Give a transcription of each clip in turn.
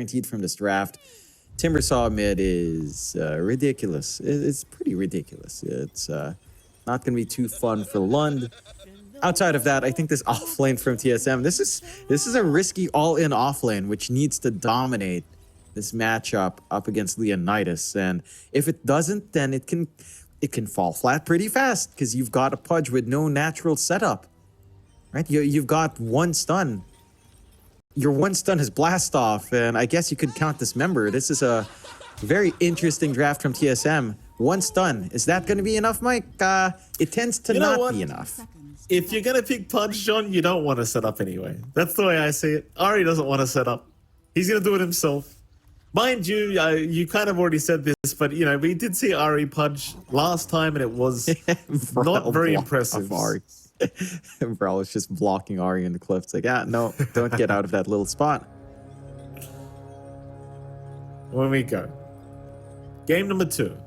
guaranteed from this draft. Timbersaw mid is ridiculous. It's pretty ridiculous. It's not going to be too fun for Lund. Outside of that, I think this offlane from TSM, this is a risky all-in offlane, which needs to dominate this matchup up against Leonidas. And if it doesn't, then it can fall flat pretty fast because you've got a Pudge with no natural setup, right? You've got one stun. Your one stun is Blast Off, and I guess you could count Dismember. This is a very interesting draft from TSM. One stun. Is that going to be enough, Mike? It tends to not be enough. If you're going to pick Pudge, John, you don't want to set up anyway. That's the way I see it. Ari doesn't want to set up. He's going to do it himself. Mind you, you kind of already said this, but, you know, we did see Ari Pudge last time, and it was not very impressive. Bro is just blocking Ari in the cliff. It's like, no, don't get out of that little spot. When we go. Game number 2.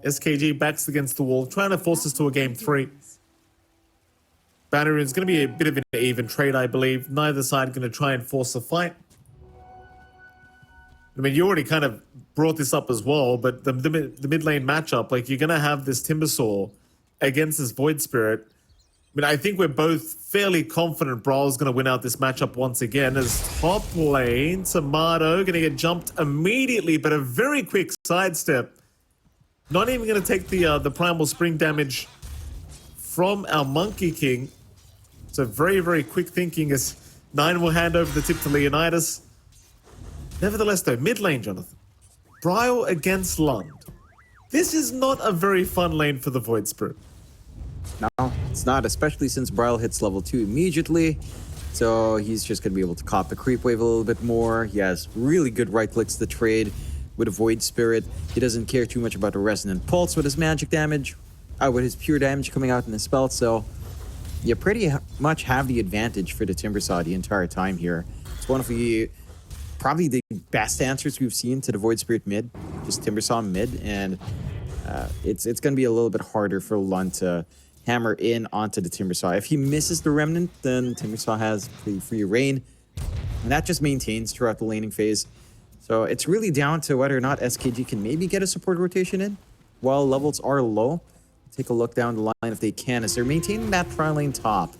SKG backs against the wall, trying to force us to a game 3. Banneroon's going to be a bit of an even trade, I believe. Neither side going to try and force a fight. I mean, you already kind of brought this up as well, but the mid lane matchup, like, you're going to have this Timbersaw against this Void Spirit. I mean, I think we're both fairly confident Brawl's going to win out this matchup once again, as top lane, Tomato going to get jumped immediately, but a very quick sidestep. Not even going to take the Primal Spring damage from our Monkey King. So very, very quick thinking as Nine will hand over the tip to Leonidas. Nevertheless, though, mid lane, Jonathan. Bryle against Lund. This is not a very fun lane for the Void Spirit. No, it's not, especially since Bryle hits level 2 immediately. So he's just going to be able to cop the creep wave a little bit more. He has really good right clicks to trade with a Void Spirit. He doesn't care too much about the Resonant Pulse with his magic damage, with his pure damage coming out in the spell. So you pretty much have the advantage for the Timbersaw the entire time here. It's one of the probably the best answers we've seen to the Void Spirit mid, just Timbersaw mid, and it's going to be a little bit harder for Lund to hammer in onto the Timbersaw. If he misses the Remnant, then Timbersaw has pretty free reign, and that just maintains throughout the laning phase. So it's really down to whether or not SKG can maybe get a support rotation in while levels are low. Take a look down the line if they can, as they're maintaining that tri-lane top.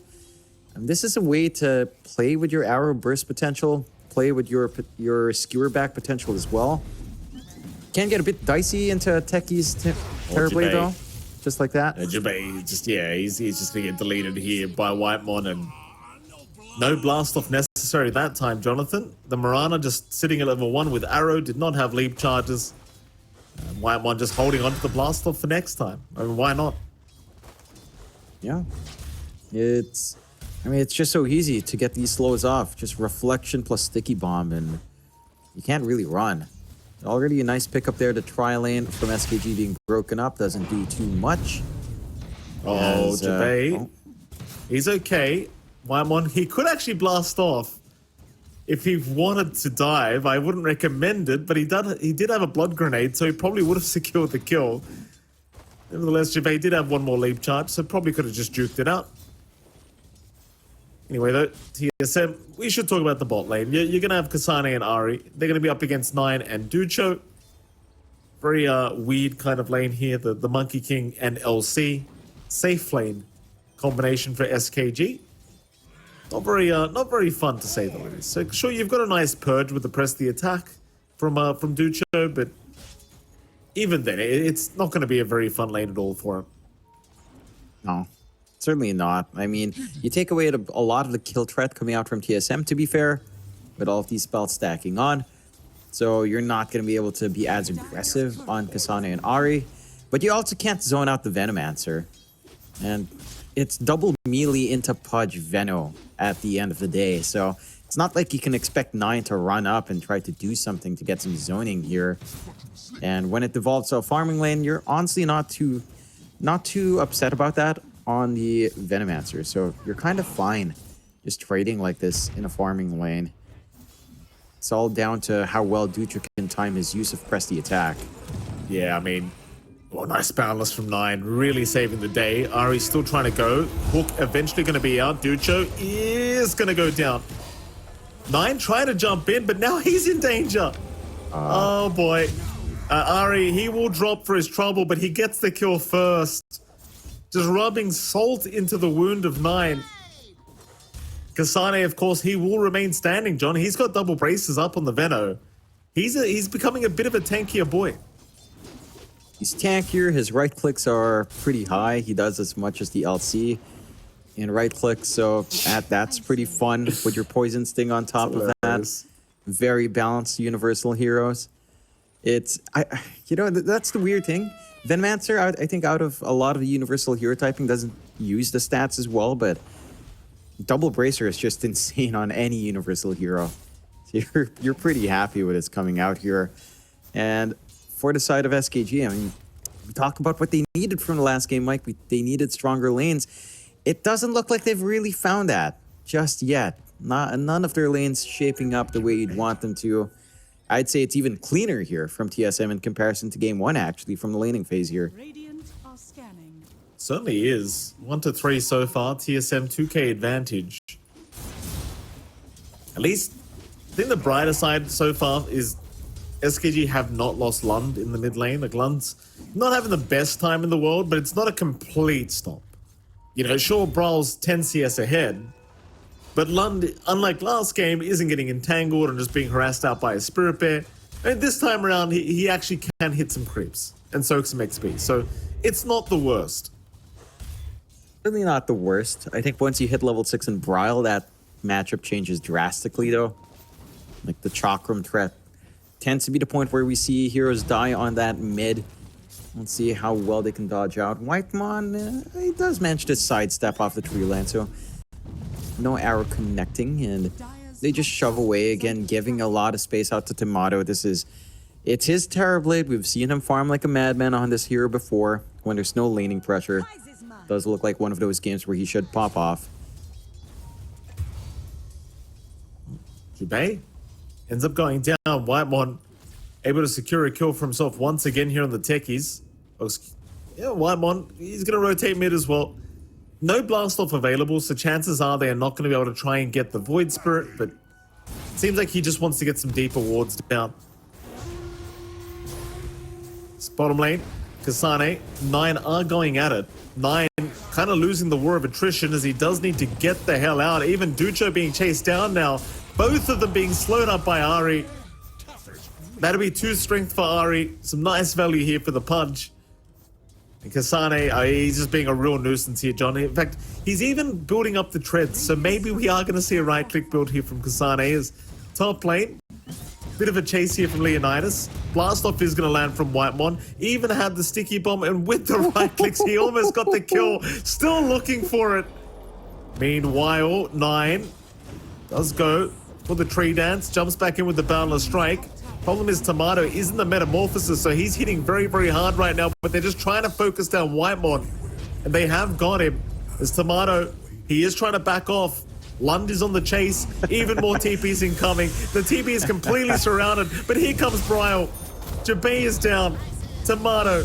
And this is a way to play with your arrow burst potential, play with your skewer back potential as well. Can get a bit dicey into Techie's Terrorblade though, just like that. Jabay, he's just gonna get deleted here by Whitemon, and no blast off necessary that time, Jonathan. The Mirana just sitting at level 1 with arrow, did not have leap charges. And Whitemon just holding on to the blast off for next time. I mean, why not? Yeah, it's just so easy to get these slows off. Just reflection plus sticky bomb, and you can't really run. Already a nice pickup there. The tri-lane from SKG being broken up doesn't do too much. Jabay. He's okay. Whitemon, he could actually blast off if he wanted to dive. I wouldn't recommend it, but he did have a blood grenade, so he probably would have secured the kill. Nevertheless, Jabay did have one more leap charge, so probably could have just juked it out. Anyway, though, TSM, we should talk about the bot lane. You're going to have Kasane and Ari. They're going to be up against Nine and Ducho. Very weird kind of lane here. The Monkey King and LC. Safe lane combination for SKG. Not very fun, to say the least. So, sure, you've got a nice purge with the press the attack from Ducho, but even then, it's not going to be a very fun lane at all for him. No. Certainly not. I mean, you take away a lot of the kill threat coming out from TSM, to be fair, with all of these spells stacking on. So you're not going to be able to be as aggressive on Kasane and Ari. But you also can't zone out the Venomancer. And it's double melee into Pudge Veno at the end of the day. So it's not like you can expect Nine to run up and try to do something to get some zoning here. And when it devolves to a farming lane, you're honestly not too upset about that on the Venomancer, so you're kind of fine just trading like this in a farming lane. It's all down to how well Dutra can time his use of press the attack. Yeah, I mean, well, nice boundless from Nine, really saving the day. Ari's still trying to go. Hook eventually going to be out. Ducho is going to go down. Nine trying to jump in, but now he's in danger. Oh boy. Ari, he will drop for his trouble, but he gets the kill first. Just rubbing salt into the wound of 9. Kasane, of course, he will remain standing, John. He's got double braces up on the Veno. He's becoming a bit of a tankier boy. He's tankier. His right clicks are pretty high. He does as much as the LC in right click, so that's pretty fun with your poison sting on top of that. Very balanced universal heroes. That's the weird thing. Venomancer, I think out of a lot of the universal hero typing doesn't use the stats as well, but Double Bracer is just insane on any universal hero. So you're pretty happy with it's coming out here. And for the side of SKG, I mean, we talked about what they needed from the last game, Mike. They needed stronger lanes. It doesn't look like they've really found that just yet. None of their lanes shaping up the way you'd want them to. I'd say it's even cleaner here from TSM in comparison to game 1, actually, from the laning phase here. Radiant are scanning. Certainly is. 1 to 3 so far. TSM 2K advantage. At least, I think the brighter side so far is SKG have not lost Lund in the mid lane. Like, Lund's not having the best time in the world, but it's not a complete stop. You know, sure, Brawl's 10 CS ahead, but Lund, unlike last game, isn't getting entangled and just being harassed out by a Spirit Bear. And this time around, he actually can hit some creeps and soak some XP. So it's not the worst. Really not the worst. I think once you hit level 6 in Brile, that matchup changes drastically, though. Like, the Chakram threat tends to be the point where we see heroes die on that mid. Let's see how well they can dodge out. Whitemon, he does manage to sidestep off the tree line, so no arrow connecting, and they just shove away again, giving a lot of space out to Tomato. It's his Terrorblade. We've seen him farm like a madman on this hero before when there's no laning pressure. Does look like one of those games where he should pop off. Jubei ends up going down. Whitemon able to secure a kill for himself once again here on the techies. Yeah, Whitemon, he's going to rotate mid as well. No blast off available, so chances are they are not going to be able to try and get the Void Spirit, but it seems like he just wants to get some deeper wards down. It's bottom lane, Kasane, 9 are going at it. 9 kind of losing the war of attrition as he does need to get the hell out. Even Ducho being chased down now. Both of them being slowed up by Ari. That'll be 2 strength for Ari. Some nice value here for the punch. And Kasane, he's just being a real nuisance here, John. In fact, he's even building up the treads. So maybe we are going to see a right-click build here from Kasane as top lane. Bit of a chase here from Leonidas. Blast off is going to land from Whitemon. Even had the sticky bomb, and with the right clicks, he almost got the kill. Still looking for it. Meanwhile, 9 does go for the tree dance. Jumps back in with the Boundless Strike. Problem is Tomato isn't the Metamorphosis, so he's hitting very, very hard right now, but they're just trying to focus down Whitemon. And they have got him. As Tomato, he is trying to back off. Lund is on the chase. Even more TPs incoming. The TP is completely surrounded, but here comes Brile. Jubei is down. Tomato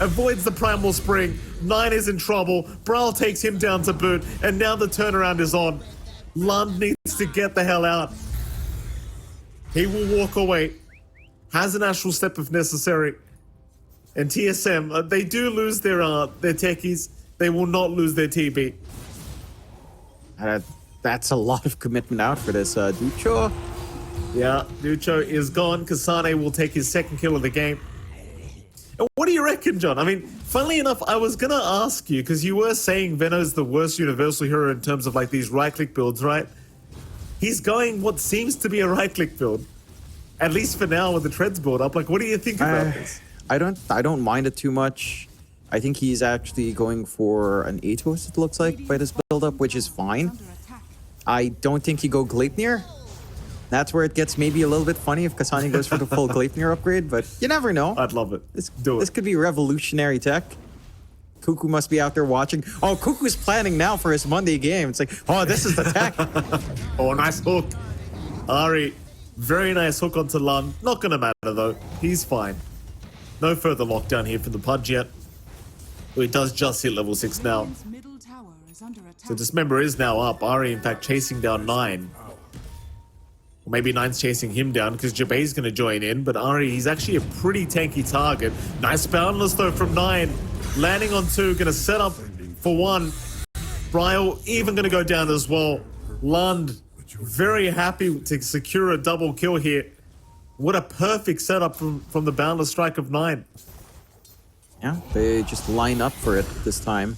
avoids the Primal Spring. 9 is in trouble. Brile takes him down to boot, and now the turnaround is on. Lund needs to get the hell out. He will walk away. Has an astral step if necessary. And TSM, they do lose their techies. They will not lose their TB. That's a lot of commitment out for this Ducho. Yeah, Ducho is gone. Kasane will take his second kill of the game. And what do you reckon, John? I mean, funnily enough, I was going to ask you, because you were saying Veno's the worst universal hero in terms of like these right-click builds, right? He's going what seems to be a right-click build. At least for now with the treads build up. Like, what do you think about this? I don't mind it too much. I think he's actually going for an Atos, it looks like, by this build-up, which is fine. I don't think he go Gleipnir. That's where it gets maybe a little bit funny if Kasane goes for the full Gleipnir upgrade, but you never know. I'd love it. This could be revolutionary tech. Cuckoo must be out there watching. Oh, Cuckoo's planning now for his Monday game. It's like, oh, this is the tech. Oh, nice hook. Ari, very nice hook onto Lund. Not going to matter, though. He's fine. No further lockdown here from the Pudge yet. Well, he does just hit level 6 now. So Dismember is now up. Ari, in fact, chasing down 9. Or maybe Nine's chasing him down because Jabei's going to join in. But Ari, he's actually a pretty tanky target. Nice boundless though from Nine. Landing on 2, going to set up for 1. Bryle even going to go down as well. Lund very happy to secure a double kill here. What a perfect setup from the boundless strike of 9. Yeah, they just line up for it this time.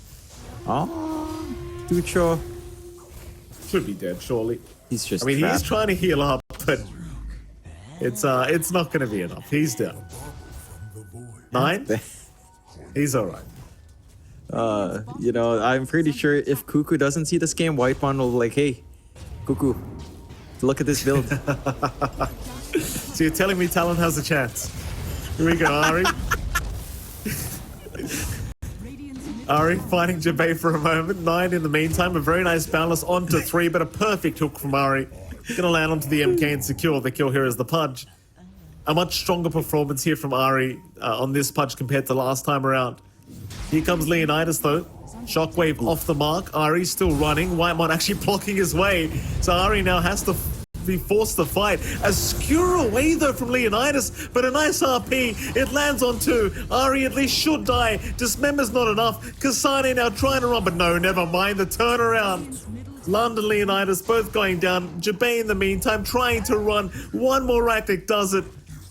Oh, Ducho. Should be dead, surely. He's just I mean, trapped. he's trying to heal up, but it's not going to be enough. He's down. 9? He's all right. You know, I'm pretty sure if Cuckoo doesn't see this game, White One will be like, hey, Cuckoo, look at this build. So you're telling me Talon has a chance? Here we go, Ari. Ari fighting Jabei for a moment. 9 in the meantime. A very nice balance onto 3, but a perfect hook from Ari. Gonna land onto the MK and secure the kill here as the Pudge. A much stronger performance here from Ari on this Pudge compared to last time around. Here comes Leonidas though. Shockwave off the mark. Ari still running. Whitemon actually blocking his way. So Ari now has to be forced to fight. A skewer away though from Leonidas, but a nice RP. It lands on 2. Ari at least should die. Dismember's not enough. Kasane now trying to run, but no, never mind. The turnaround. London Leonidas both going down. Jabei in the meantime trying to run. One more right click does it.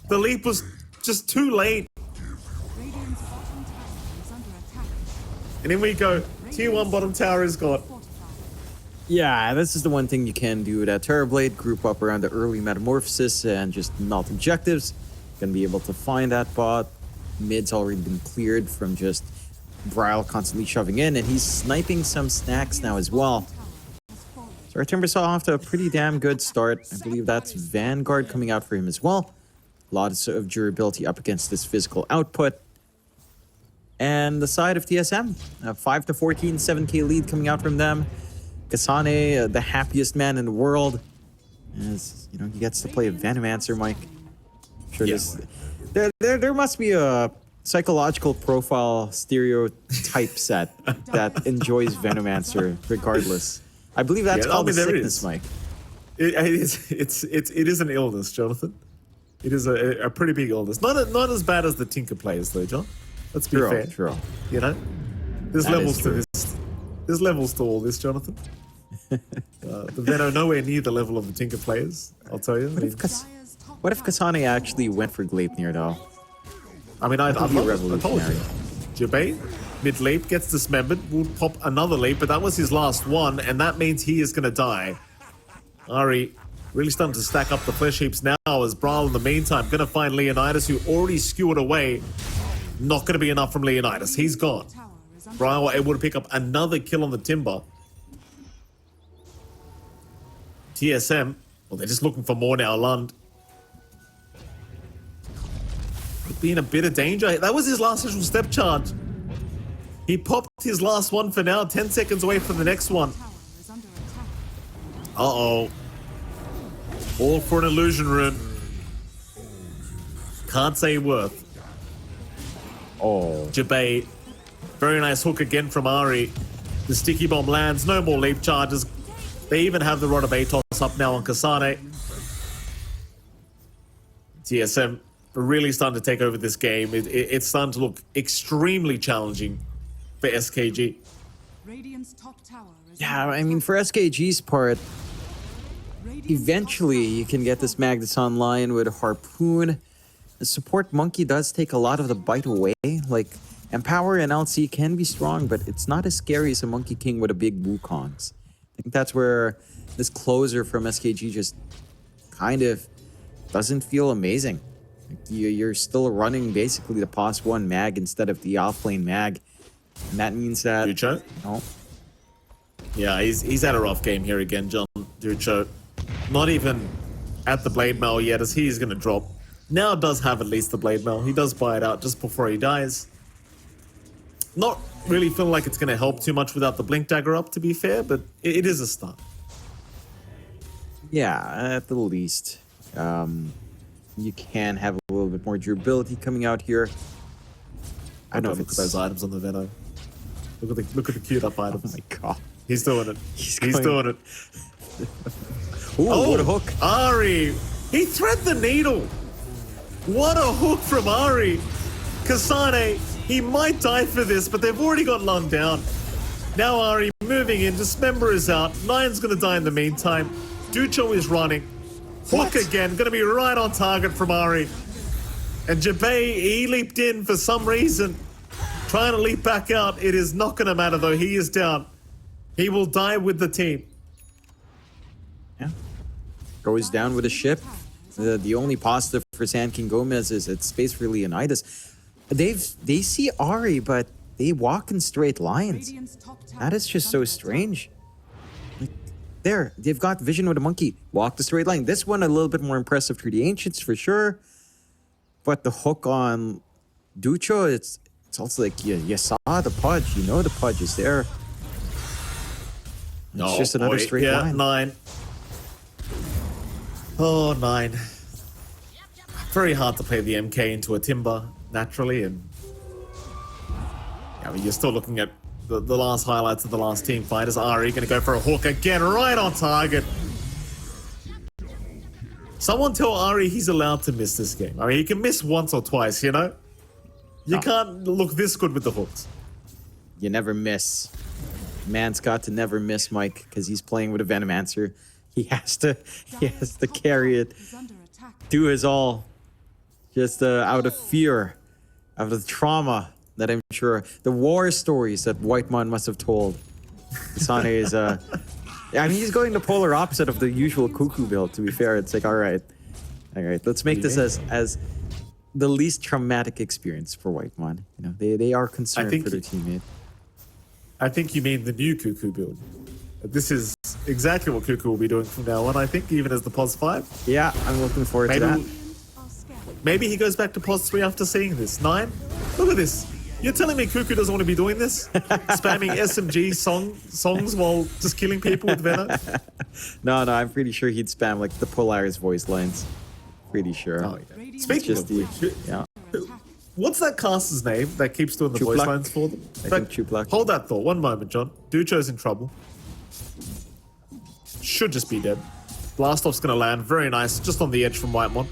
The leap was just too late. And in we go. Tier 1 bottom tower is gone. Yeah, this is the one thing you can do with that Terrorblade. Group up around the early Metamorphosis and just melt objectives. Gonna be able to find that bot. Mid's already been cleared from just Bryle constantly shoving in, and he's sniping some snacks now as well. So our Timbersaw off to a pretty damn good start. I believe that's Vanguard coming out for him as well. Lots of durability up against this physical output. And the side of TSM, 5 to 14, 7k lead coming out from them. Kasane, the happiest man in the world, as you know, he gets to play a Venomancer, Mike. I'm sure there must be a psychological profile stereotype set that enjoys Venomancer regardless. I believe that's called the sickness, Mike. It is an illness, Jonathan. It is a pretty big illness. Not as bad as the Tinker players, though, John. Let's be fair. True. You know, there's levels to this. There's levels to all this, Jonathan. The Veno nowhere near the level of the Tinker players. I'll tell you. What if Kasane actually went for Gleipnir though? I mean, I'd love it. I told you. Revolutionary. Jabei, mid leap, gets dismembered, will pop another leap, but that was his last one, and that means he is going to die. Ari really starting to stack up the flesh heaps now as Bryle in the meantime going to find Leonidas, who already skewered away. Not going to be enough from Leonidas. He's gone. Bryle able to pick up another kill on the Timber. TSM, well, they're just looking for more now, Lund. Could be in a bit of danger. That was his last visual step charge. He popped his last one for now, 10 seconds away from the next one. Uh-oh. All for an illusion rune. Can't say worth. Oh. Jabei, very nice hook again from Ari. The sticky bomb lands, no more leap charges. They even have the Rod of Atos up now on Kasane. TSM really starting to take over this game. It's starting to look extremely challenging for SKG. Yeah, I mean, for SKG's part, eventually you can get this Magnus online with a Harpoon. The support Monkey does take a lot of the bite away. Like, Empower and LC can be strong, but it's not as scary as a Monkey King with a big Wukongs. I think that's where this closer from SKG just kind of doesn't feel amazing. Like, you're still running basically the POS 1 mag instead of the offlane mag. And that means that... Ducho? No. Yeah, he's had a rough game here again, John. Ducho. Not even at the Blade Mail yet, as he's going to drop. Now does have at least the Blade Mail. He does buy it out just before he dies. Not really feeling like it's going to help too much without the Blink Dagger up, to be fair, but it is a start. Yeah, at the least. You can have a little bit more durability coming out here. I don't know if look it's... at those items on the Venom. Look at the queued up items. Oh my god. He's doing it. He's doing it. Ooh, what a hook. Ari, he thread the needle. What a hook from Ari. Kasane, he might die for this, but they've already got Lung down. Now Ari moving in, Dismember is out. Lion's gonna die in the meantime. Ducho is running. Hook again, gonna be right on target from Ari. And Jabay, he leaped in for some reason. Trying to leap back out. It is not gonna matter though, he is down. He will die with the team. Yeah. Goes down with a ship. The only positive for Sand King Gómez is it's space for Leonidas. They see Ari, but they walk in straight lines. That is just so strange. Like, there, they've got vision with a monkey. Walk the straight line. This one a little bit more impressive for the Ancients for sure. But the hook on Ducho, it's also like you saw the pudge. You know the pudge is there. It's just another straight line. 9. Oh, 9. Very hard to play the MK into a Timber, naturally, and I mean, you're still looking at the last highlights of the last team fight. Is Ari going to go for a hook again, right on target? Someone tell Ari he's allowed to miss this game. I mean, he can miss once or twice, you know? You can't look this good with the hooks. You never miss. Man's got to never miss, Mike, because he's playing with a Venomancer. He has to carry it, do his all, just out of fear, out of the trauma that I'm sure, the war stories that Whitemon must have told. Kasane is, I mean, he's going the polar opposite of the usual Cuckoo build, to be fair. It's like, all right, let's make this as the least traumatic experience for Whitemon. You know, they are concerned for their teammate. I think you mean the new Cuckoo build. This is exactly what Cuckoo will be doing from now on, I think, even as the POS 5. Yeah, I'm looking forward to that. Maybe he goes back to POS 3 after seeing this. 9? Look at this. You're telling me Cuckoo doesn't want to be doing this? Spamming SMG songs while just killing people with Venom? No, I'm pretty sure he'd spam like the Polaris voice lines. Pretty sure. Oh, yeah. Speaking of, yeah. What's that caster's name that keeps doing the voice lines for them? I think Chuplak. Hold that thought. One moment, John. Ducho's in trouble. Should just be dead. Blastoff's going to land. Very nice. Just on the edge from Whitemon.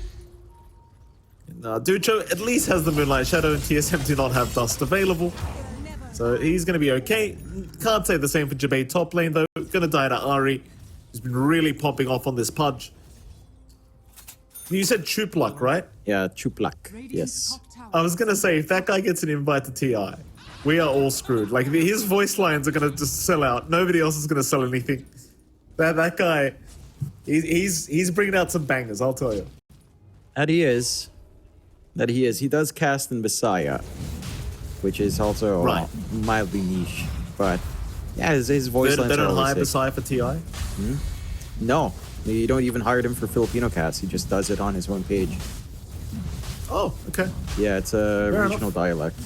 Ducho at least has the Moonlight Shadow, and TSM do not have Dust available. So he's going to be okay. Can't say the same for Jabay top lane, though. Going to die to Ari, who's been really popping off on this pudge. You said Chuplak, right? Yeah, Chuplak. Yes. I was going to say, if that guy gets an invite to TI, we are all screwed. Like, his voice lines are going to just sell out. Nobody else is going to sell anything. That guy, he's bringing out some bangers, I'll tell you. That he is. He does cast in Messiah, which is also mildly niche. But yeah, his voice lines They don't hire sick. Messiah for TI? No, you don't even hire him for Filipino cast. He just does it on his own page. Oh, okay. Yeah, it's a Fair regional enough. dialect.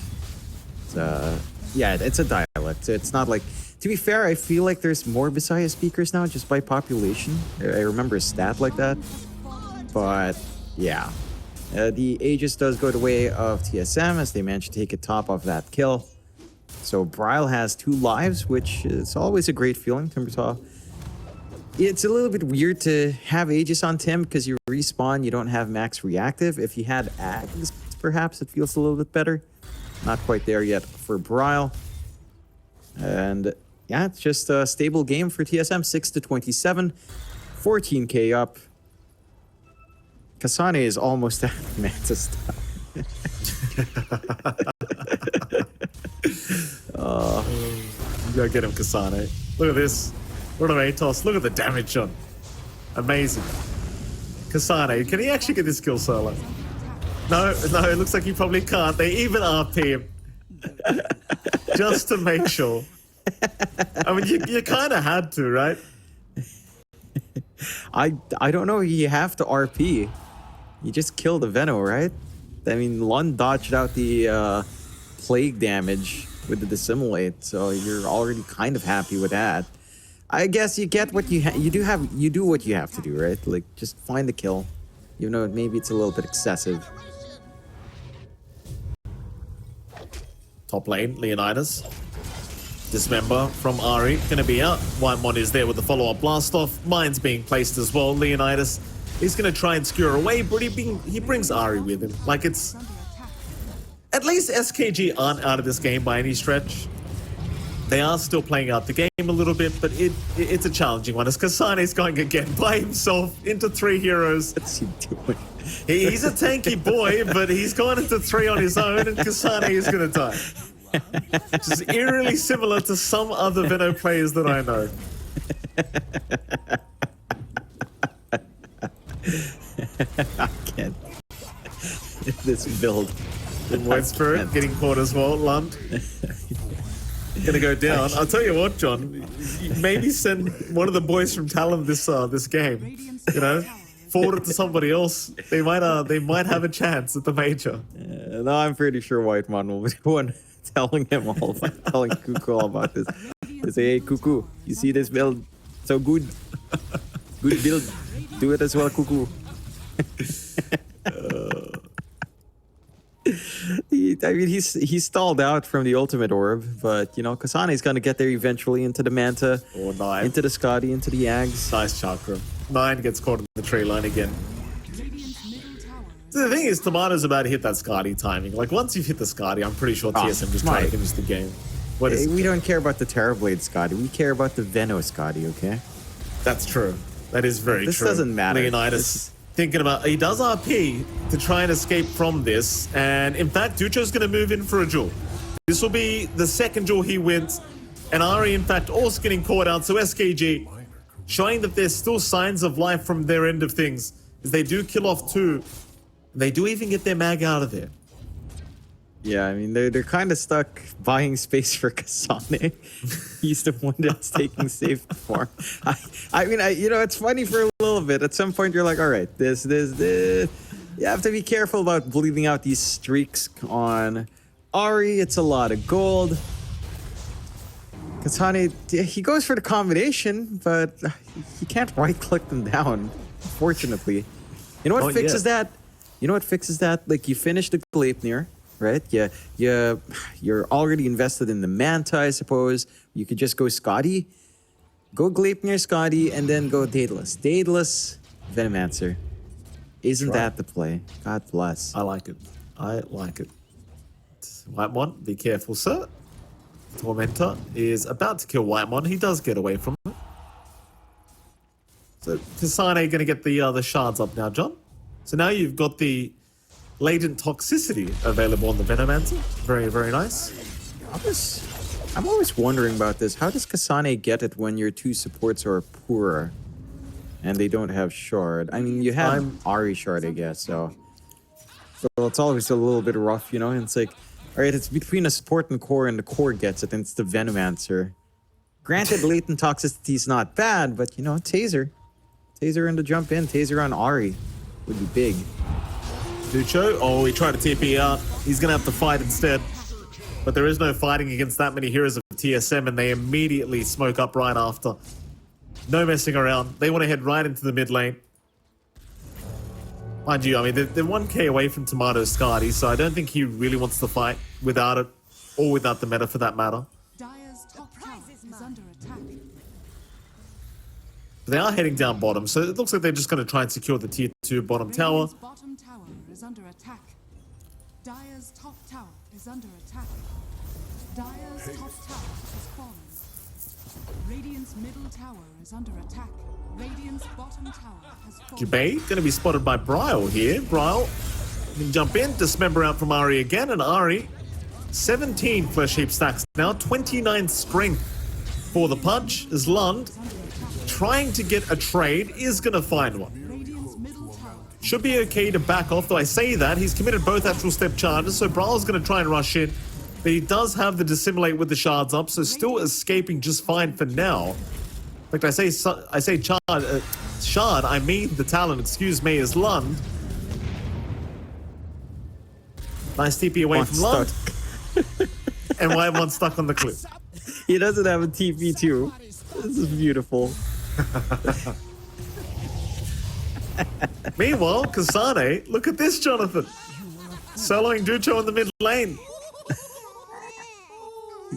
It's a dialect. It's not like... To be fair, I feel like there's more Bisaya speakers now just by population. I remember a stat like that. But yeah. The Aegis does go the way of TSM as they manage to take a top of that kill. So Bryle has 2 lives, which is always a great feeling. Timbersaw. It's a little bit weird to have Aegis on Tim because you respawn, you don't have max reactive. If you had Ags, perhaps it feels a little bit better. Not quite there yet for Bryle. And yeah, it's just a stable game for TSM. 6-27, 14k up. Kasane is almost at Manta style. You gotta get him, Kasane. Look at this. What an Atos. Look at the damage on. Amazing. Kasane, can he actually get this kill solo? No, it looks like he probably can't. They even RP him. Just to make sure. I mean, you kind of had to, right? I don't know. You have to RP. You just killed the Veno, right? I mean, Lund dodged out the plague damage with the dissimulate, so you're already kind of happy with that. I guess you get what you you do what you have to do, right? Like just find the kill, even though maybe it's a little bit excessive. Top lane, Leonidas. Dismember from Ari, gonna be out. Whitemon is there with the follow-up blast off. Mine's being placed as well. Leonidas is gonna try and skewer away, but he brings Ari with him. Like, it's... At least SKG aren't out of this game by any stretch. They are still playing out the game a little bit, but it's a challenging one. As Kasane's going again by himself into 3 heroes. What's he doing? He's a tanky boy, but he's gone into 3 on his own, and Kasane is gonna die. Which is eerily similar to some other Veno players that I know. I can't. This build. Void Spirit getting caught as well. Lund gonna go down. I'll tell you what, John. Maybe send one of the boys from Talon this game. You know, forward it to somebody else. They might have a chance at the major. No, I'm pretty sure Whitemon will be the one telling him all about, telling Cuckoo all about this. They say, hey, Cuckoo, you see this build? So good. Good build. Do it as well, Cuckoo. He stalled out from the ultimate orb, but you know, Kasane's gonna get there eventually into the Manta, into the Scotty, into the Yags. Nice chakra. 9 gets caught in the tree line again. So the thing is, Tomato's about to hit that Scotty timing. Like, once you've hit the Scotty, I'm pretty sure TSM just trying to finish the game. We don't care about the Terrorblade Scotty. We care about the Veno Scotty, okay? That's true. That is very true. This doesn't matter. Leonidas thinking about... He does RP to try and escape from this. And in fact, Ducho's going to move in for a duel. This will be the second duel he wins. And Ari, in fact, also getting caught out. So SKG showing that there's still signs of life from their end of things. As they do kill off 2. They do even get their mag out of there. Yeah, I mean, they're kind of stuck buying space for Kasane. He's the one that's taking safe farm. I mean, you know, it's funny for a little bit. At some point, you're like, all right, this. You have to be careful about bleeding out these streaks on Ari. It's a lot of gold. Kasane, he goes for the combination, but he can't right-click them down, unfortunately. You know what fixes that? You know what fixes that? Like, you finish the Gleipnir, right? You're already invested in the Manta, I suppose. You could just go Scotty. Go Gleipnir, Scotty, and then go Daedalus. Daedalus, Venomancer. Isn't that the play? God bless. I like it. I like it. Whitemon, be careful, sir. Tormentor is about to kill Whitemon. He does get away from it. So Kasane going to get the shards up now, John. So now you've got the latent toxicity available on the Venomancer. Very, very nice. I'm always wondering about this. How does Kasane get it when your 2 supports are poorer and they don't have shard? I mean, you have Ari shard, I guess, so it's always a little bit rough, you know? And it's like, all right, it's between a support and core, and the core gets it, and it's the Venomancer. Granted, latent toxicity is not bad, but, you know, Taser in the jump in, Taser on Ari would be big. Ducho, oh, he tried to TP out. He's going to have to fight instead. But there is no fighting against that many heroes of TSM, and they immediately smoke up right after. No messing around. They want to head right into the mid lane. Mind you, I mean, they're 1k away from Tomato's Scotty, so I don't think he really wants to fight without it, or without the meta for that matter. Dire's top tower is under attack. But they are heading down bottom, so it looks like they're just going to try and secure the tier 2 bottom tower. Radiant's bottom tower is under attack. Dire's top tower is under attack. Dire's top tower has fallen. Radiant's middle tower is under attack. Radiant's bottom tower has fallen. Jubei going to be spotted by Bryle here. Bryle can jump in, dismember out from Ari again, and Ari 17 flesh heap stacks now, 29 strength for the punch as Lund trying to get a trade is going to find one. Radiant's middle tower. Should be okay to back off, though I say that. He's committed both actual step charges, so Brawl's going to try and rush in. But he does have the dissimulate with the shards up, so still escaping just fine for now. In fact, I say shard, I mean the Talon, excuse me, is Lund. Nice TP away from Lund. And Whitemon's stuck on the cliff. He doesn't have a TP too. This is beautiful. Meanwhile, Kasane, look at this, Jonathan. Soloing Ducho in the mid lane.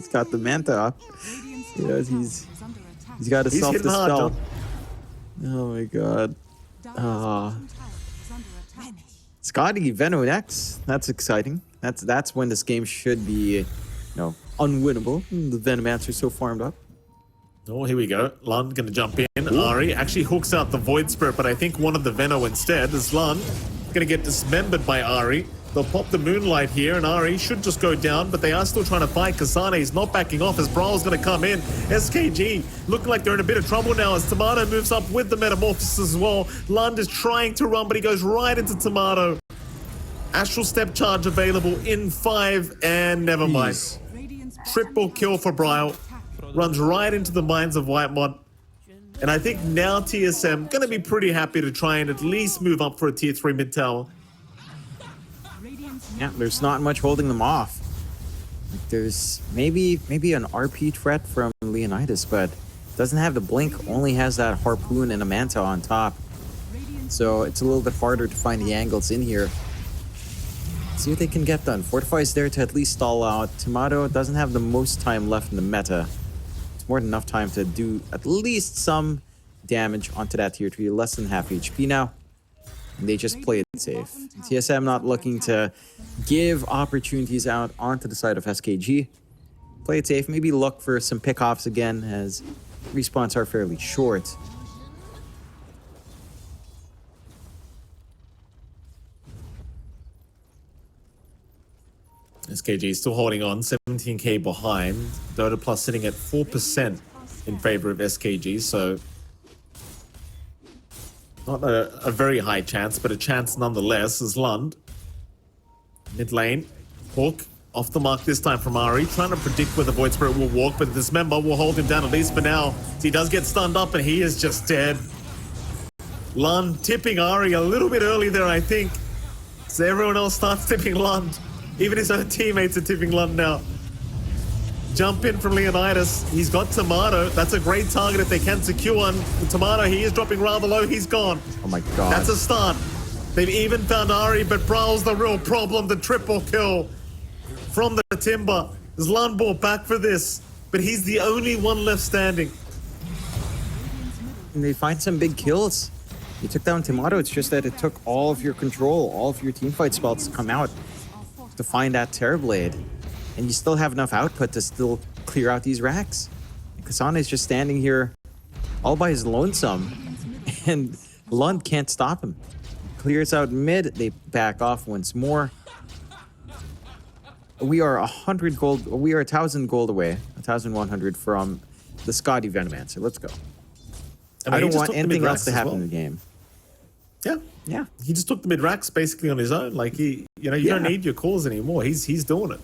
He's got the manta up. Radiant's You know, top tower he's is under attack. he's got a He's hitting hard, self-dispel. John. Oh my god. Dire's Ah. bottom tower is under attack. Scotty, Venom X. That's exciting. That's when this game should be, you know, unwinnable. The Venomancer's so farmed up. Oh, here we go. Lund gonna jump in. Ari actually hooks out the Void Spirit, but I think one of the Veno instead is Lund. Gonna get dismembered by Ari. They'll pop the Moonlight here, and Ari should just go down, but they are still trying to fight. Kasane is not backing off as Brawl's gonna come in. SKG looking like they're in a bit of trouble now as Tomato moves up with the Metamorphosis as well. Lund is trying to run, but he goes right into Tomato. Astral Step Charge available in 5, and never mind. Jeez. Radiant's bottom Triple tower kill for is under Brile. attack. Runs right into the minds of Whitemod. And I think now TSM gonna be pretty happy to try and at least move up for a tier 3 mid tower. Radiant's Yeah, there's not much holding them off. Like, there's maybe an RP threat from Leonidas, but doesn't have the blink, only has that harpoon and a manta on top. So it's a little bit harder to find the angles in here. See what they can get done. Fortify is there to at least stall out. Tomato doesn't have the most time left in the meta. It's more than enough time to do at least some damage onto that tier 3, less than half HP now. And they just play it safe. TSM not looking to give opportunities out onto the side of SKG. Play it safe, maybe look for some pickoffs again as respawns are fairly short. SKG still holding on, 17k behind. Dota Plus sitting at 4% in favor of SKG, so not a very high chance, but a chance nonetheless as Lund. Mid lane, Hook off the mark this time from Ari, trying to predict where the Void Spirit will walk, but this member will hold him down at least for now. He does get stunned up and he is just dead. Lund tipping Ari a little bit early there, I think. So everyone else starts tipping Lund. Even his own teammates are tipping Lund now. Jump in from Leonidas. He's got Tomato. That's a great target if they can secure one. Tomato, he is dropping rather low. He's gone. Oh my god. That's a start. They've even found Ari, but Brawl's the real problem. The triple kill from the Timber. Is Lund brought back for this? But he's the only one left standing. And they find some big kills. You took down Tomato, it's just that it took all of your control, all of your teamfight spells to come out to find that Terrorblade. And you still have enough output to still clear out these racks. And Kasane is just standing here all by his lonesome. And Lund can't stop him. Clears out mid, they back off once more. We are 100 gold, we are 1,000 gold away, 1,100 from the Scotty Venomancer. Let's go. I he don't just want took the anything mid-racks else to as happen well. in the game. Yeah. Yeah. He just took the mid-racks basically on his own. Like, you don't need your calls anymore. He's doing it.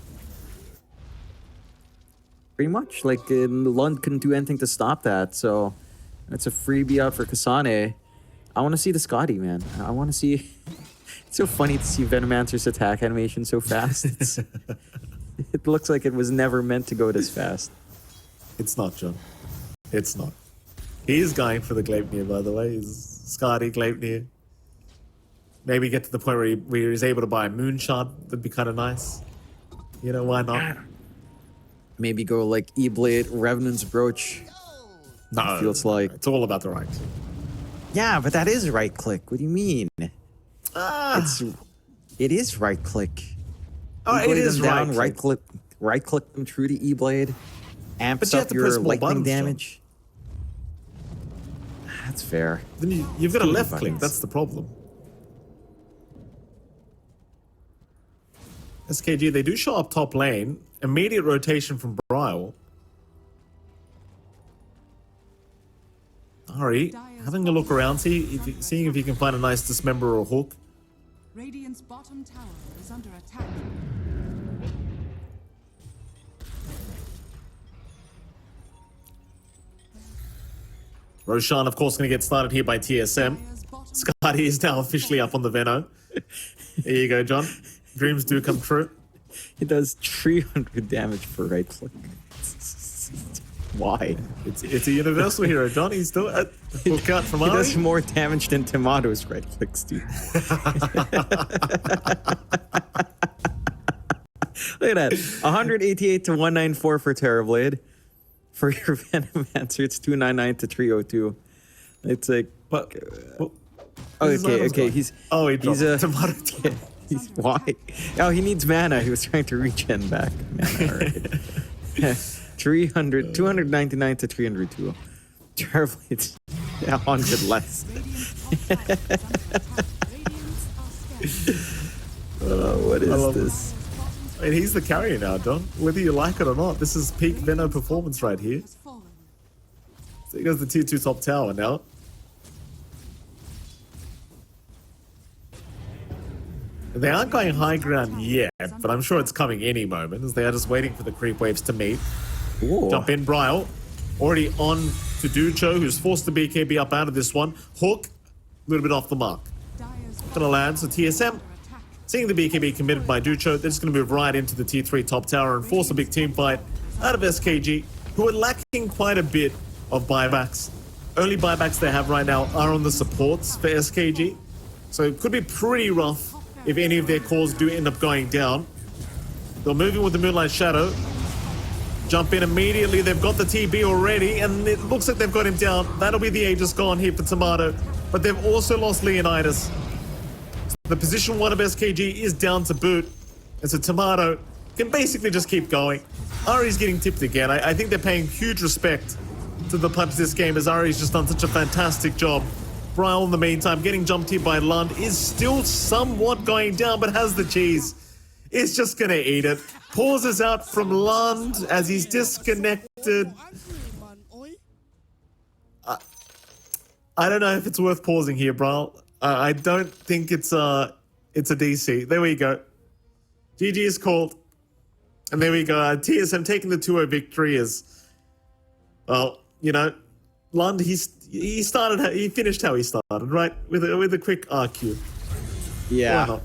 Pretty much. Like, Lund couldn't do anything to stop that, so it's a freebie out for Kasane. I want to see the Scotty, man. I want to see... It's so funny to see Venomancer's attack animation so fast. It looks like it was never meant to go this fast. It's not, John. It's not. He is going for the Gleipnir, by the way. He's Scotty, Gleipnir. Maybe get to the point where he's able to buy a Moonshot. That'd be kind of nice. You know, why not? Maybe go like E-Blade, Revenant's Brooch. No, Feels like... it's all about the right. Yeah, but that is right click. What do you mean? It is right click. Oh, it E-Blade is them down, right-click. right click them through the E-Blade. Amps But you have up to press your more lightning buttons, John. damage. That's fair. Then you've got a Too many left click. buttons. That's the problem. SKG, they do show up top lane. Immediate rotation from Brile. Ari, having a look around, seeing if you can find a nice dismember or hook. Radiant's bottom tower is under attack. Roshan, of course, going to get started here by TSM. Dire's bottom Scotty is now officially up on the Veno. There you go, John. Dreams do come true. It does 300 damage per right click. Why? It's a universal hero, John. He's still at hook out from He Ari. does more damage than Tomato's right clicks do. Look at that. 188 to 194 for Terrorblade. For your Venomancer, it's 299 to 302. It's like... But, okay. He dropped tomato. He's why? Oh, he needs mana. He was trying to regen back. Mana, all right. 299 to 302. Terrorblade's 100 less. What is this? I mean, he's the carrier now, Don. Whether you like it or not, this is peak Venno performance right here. So he goes the tier 2 top tower now. They aren't going high ground yet, but I'm sure it's coming any moment as they are just waiting for the creep waves to meet. Ooh. Jump in, Bryle. Already on to Ducho, who's forced the BKB up out of this one. Hook, a little bit off the mark. Gonna land, so TSM, seeing the BKB committed by Ducho, they're just gonna move right into the tier 3 top tower and force a big team fight out of SKG, who are lacking quite a bit of buybacks. Only buybacks they have right now are on the supports for SKG, so it could be pretty rough if any of their cores do end up going down. They're moving with the Moonlight Shadow. Jump in immediately. They've got the TB already, and it looks like they've got him down. That'll be the Aegis gone here for Tomato. But they've also lost Leonidas. The position 1 of SKG is down to boot. And so Tomato can basically just keep going. Ari's getting tipped again. I think they're paying huge respect to the punch this game, as Ari's just done such a fantastic job. Bryle, in the meantime, getting jumped here by Lund, is still somewhat going down, but has the cheese. Is just going to eat it. Pauses out from Lund as he's disconnected. I don't know if it's worth pausing here, Bryle. I don't think it's a DC. There we go. GG is called. And there we go. TSM taking the 2-0 victory as, well, you know, Lund, he finished how he started, right? With a quick RQ. Yeah. Why not?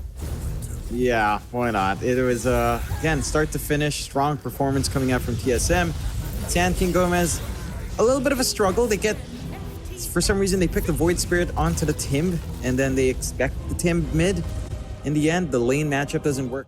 Yeah, why not? It was, again, start to finish, strong performance coming out from TSM. Sand King Gómez, a little bit of a struggle. They get, for some reason, they pick the Void Spirit onto the Timb, and then they expect the Timb mid. In the end, the lane matchup doesn't work.